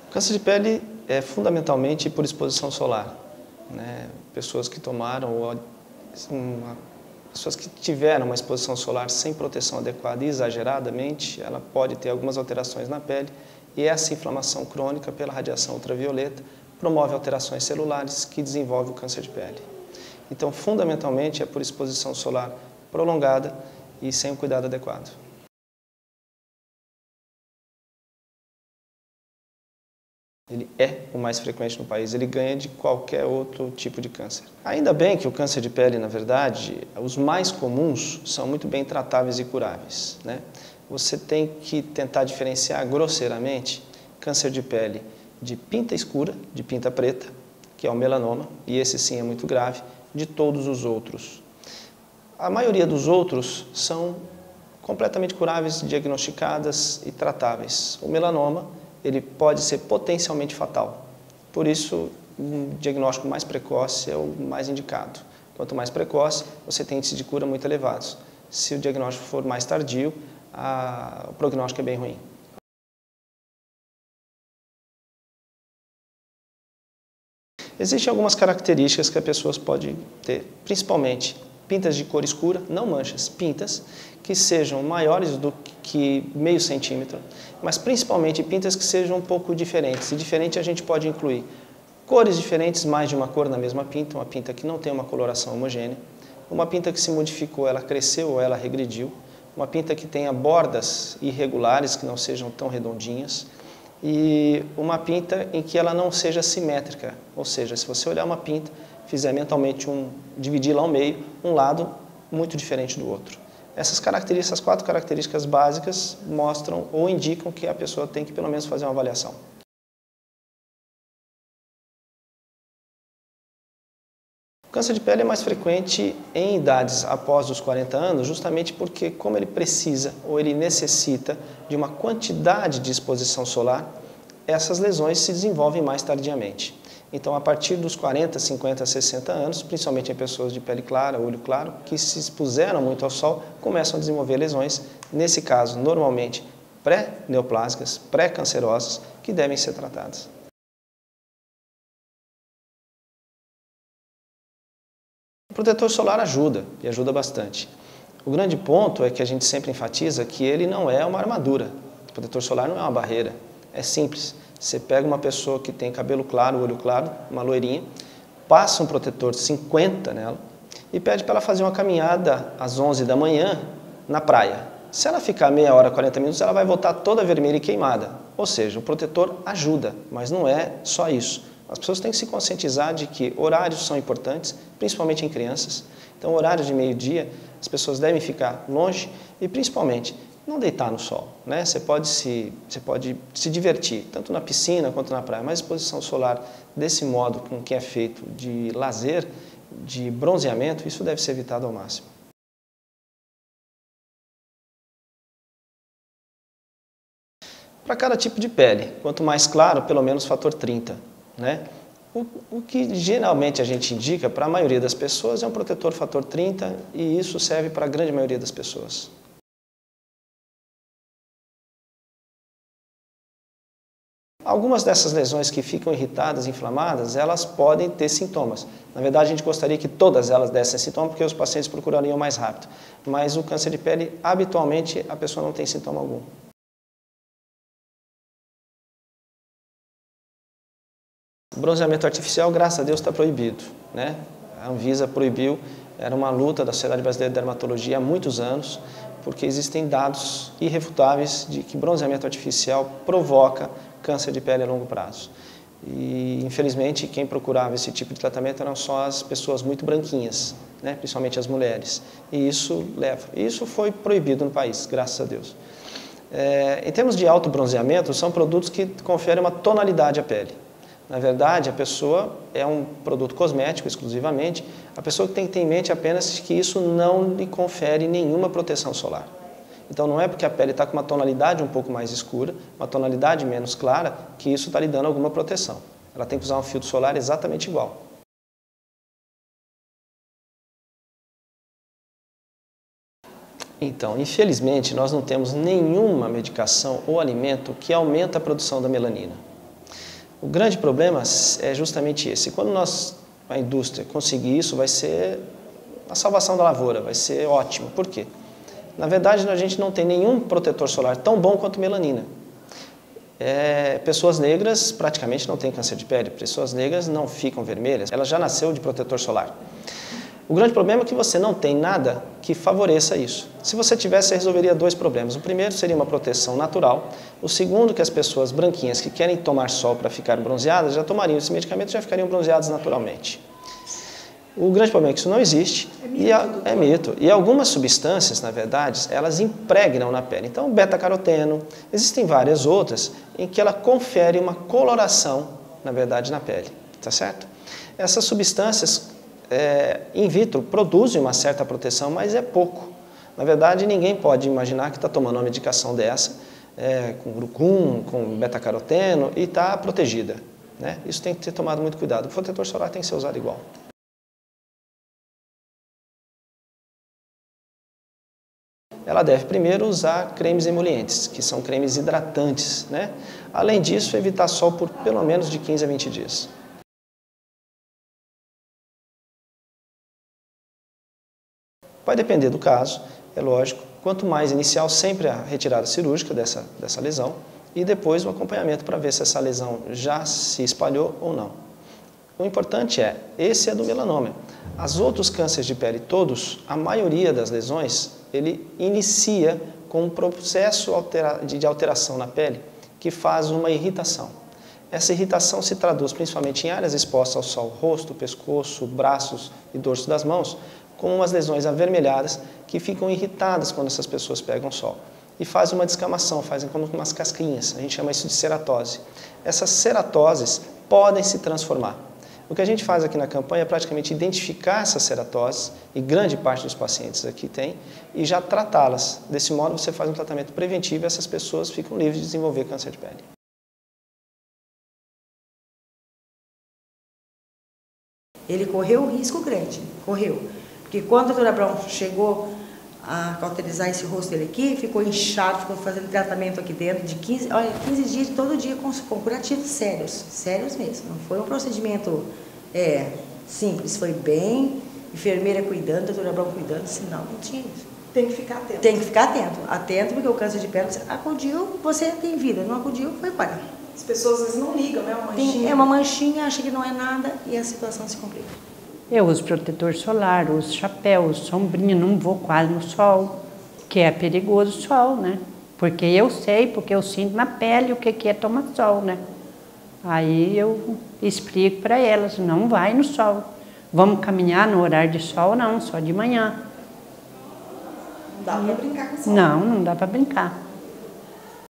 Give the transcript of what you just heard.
O câncer de pele é fundamentalmente por exposição solar, né? Pessoas que tomaram, pessoas que tiveram uma exposição solar sem proteção adequada e exageradamente, ela pode ter algumas alterações na pele e essa inflamação crônica pela radiação ultravioleta promove alterações celulares que desenvolvem o câncer de pele. Então, fundamentalmente, é por exposição solar prolongada e sem um cuidado adequado. Ele é o mais frequente no país, ele ganha de qualquer outro tipo de câncer. Ainda bem que o câncer de pele, na verdade, os mais comuns são muito bem tratáveis e curáveis, né? Você tem que tentar diferenciar grosseiramente câncer de pele de pinta escura, de pinta preta, que é o melanoma, e esse sim é muito grave, de todos os outros. A maioria dos outros são completamente curáveis, diagnosticadas e tratáveis. O melanoma, ele pode ser potencialmente fatal. Por isso, um diagnóstico mais precoce é o mais indicado. Quanto mais precoce, você tem índices de cura muito elevados. Se o diagnóstico for mais tardio, o prognóstico é bem ruim. Existem algumas características que as pessoas podem ter, principalmente pintas de cor escura, não manchas, pintas que sejam maiores do que meio centímetro, mas principalmente pintas que sejam um pouco diferentes. E diferente a gente pode incluir cores diferentes, mais de uma cor na mesma pinta, uma pinta que não tem uma coloração homogênea, uma pinta que se modificou, ela cresceu ou ela regrediu, uma pinta que tenha bordas irregulares, que não sejam tão redondinhas, e uma pinta em que ela não seja simétrica, ou seja, se você olhar uma pinta, fizer mentalmente dividir lá ao meio, um lado muito diferente do outro. Essas características, 4 características básicas mostram ou indicam que a pessoa tem que pelo menos fazer uma avaliação. O câncer de pele é mais frequente em idades após os 40 anos, justamente porque como ele precisa ou ele necessita de uma quantidade de exposição solar, essas lesões se desenvolvem mais tardiamente. Então, a partir dos 40, 50, 60 anos, principalmente em pessoas de pele clara, olho claro, que se expuseram muito ao sol, começam a desenvolver lesões, nesse caso, normalmente pré-neoplásicas, pré-cancerosas, que devem ser tratadas. O protetor solar ajuda, e ajuda bastante. O grande ponto é que a gente sempre enfatiza que ele não é uma armadura. O protetor solar não é uma barreira, é simples. Você pega uma pessoa que tem cabelo claro, olho claro, uma loirinha, passa um protetor 50 nela e pede para ela fazer uma caminhada às 11 da manhã na praia. Se ela ficar meia hora, 40 minutos, ela vai voltar toda vermelha e queimada. Ou seja, o protetor ajuda, mas não é só isso. As pessoas têm que se conscientizar de que horários são importantes, principalmente em crianças. Então, horário de meio-dia, as pessoas devem ficar longe e, principalmente, não deitar no sol, né? Você pode se divertir, tanto na piscina quanto na praia, mas a exposição solar desse modo com que é feito de lazer, de bronzeamento, isso deve ser evitado ao máximo. Para cada tipo de pele, quanto mais claro, pelo menos fator 30, né? O que geralmente a gente indica para a maioria das pessoas é um protetor fator 30 e isso serve para a grande maioria das pessoas. Algumas dessas lesões que ficam irritadas, inflamadas, elas podem ter sintomas. Na verdade, a gente gostaria que todas elas dessem sintomas, porque os pacientes procurariam mais rápido. Mas o câncer de pele, habitualmente, a pessoa não tem sintoma algum. O bronzeamento artificial, graças a Deus, está proibido, né? A Anvisa proibiu, era uma luta da Sociedade Brasileira de Dermatologia há muitos anos, porque existem dados irrefutáveis de que bronzeamento artificial provoca câncer de pele a longo prazo. E, infelizmente, quem procurava esse tipo de tratamento eram só as pessoas muito branquinhas, né? Principalmente as mulheres. E isso foi proibido no país, graças a Deus. Em termos de autobronzeamento, são produtos que conferem uma tonalidade à pele. Na verdade, a pessoa é um produto cosmético exclusivamente, a pessoa tem que ter em mente apenas que isso não lhe confere nenhuma proteção solar. Então não é porque a pele está com uma tonalidade um pouco mais escura, uma tonalidade menos clara, que isso está lhe dando alguma proteção. Ela tem que usar um filtro solar exatamente igual. Então, infelizmente, nós não temos nenhuma medicação ou alimento que aumenta a produção da melanina. O grande problema é justamente esse. Quando a indústria conseguir isso, vai ser a salvação da lavoura, vai ser ótimo. Por quê? Na verdade, a gente não tem nenhum protetor solar tão bom quanto melanina. Pessoas negras praticamente não têm câncer de pele, pessoas negras não ficam vermelhas, ela já nasceu de protetor solar. O grande problema é que você não tem nada que favoreça isso. Se você tivesse, você resolveria dois problemas. O primeiro seria uma proteção natural. O segundo, que as pessoas branquinhas que querem tomar sol para ficar bronzeadas, já tomariam esse medicamento e já ficariam bronzeadas naturalmente. O grande problema é que isso não existe, é mito. E algumas substâncias, na verdade, elas impregnam na pele. Então, beta-caroteno, existem várias outras em que ela confere uma coloração, na verdade, na pele. Tá certo? Essas substâncias in vitro produzem uma certa proteção, mas é pouco. Na verdade, ninguém pode imaginar que está tomando uma medicação dessa, com glucum, com beta-caroteno, e está protegida, né? Isso tem que ter tomado muito cuidado. O protetor solar tem que ser usado igual. Ela deve primeiro usar cremes emolientes, que são cremes hidratantes, né? Além disso, evitar sol por pelo menos de 15 a 20 dias. Vai depender do caso, é lógico. Quanto mais inicial, sempre a retirada cirúrgica dessa lesão e depois o acompanhamento para ver se essa lesão já se espalhou ou não. O importante esse é do melanoma. Os outros cânceres de pele, todos, a maioria das lesões, ele inicia com um processo de alteração na pele que faz uma irritação. Essa irritação se traduz principalmente em áreas expostas ao sol, rosto, pescoço, braços e dorso das mãos, como umas lesões avermelhadas que ficam irritadas quando essas pessoas pegam sol. E fazem uma descamação, fazem como umas casquinhas, a gente chama isso de ceratose. Essas ceratoses podem se transformar. O que a gente faz aqui na campanha é praticamente identificar essas ceratoses, e grande parte dos pacientes aqui tem, e já tratá-las. Desse modo você faz um tratamento preventivo e essas pessoas ficam livres de desenvolver câncer de pele. Ele correu um risco grande, correu. Porque quando a doutora Brown chegou a cauterizar esse rosto dele aqui, ficou inchado, ficou fazendo tratamento aqui dentro de 15 dias, todo dia com curativos sérios mesmo. Não foi um procedimento simples, foi bem, enfermeira cuidando, doutora Brown cuidando, senão não tinha isso. Tem que ficar atento. Tem que ficar atento, porque o câncer de pele, acudiu, você tem vida, não acudiu, foi embora. As pessoas às vezes não ligam, né? Uma manchinha. É uma manchinha, acha que não é nada e a situação se complica. Eu uso protetor solar, uso chapéu, uso sombrinha, não vou quase no sol, que é perigoso o sol, né? Porque eu sei, porque eu sinto na pele o que é tomar sol, né? Aí eu explico para elas, não vai no sol. Vamos caminhar no horário de sol, não, só de manhã. Não dá para brincar com o sol. Não dá para brincar.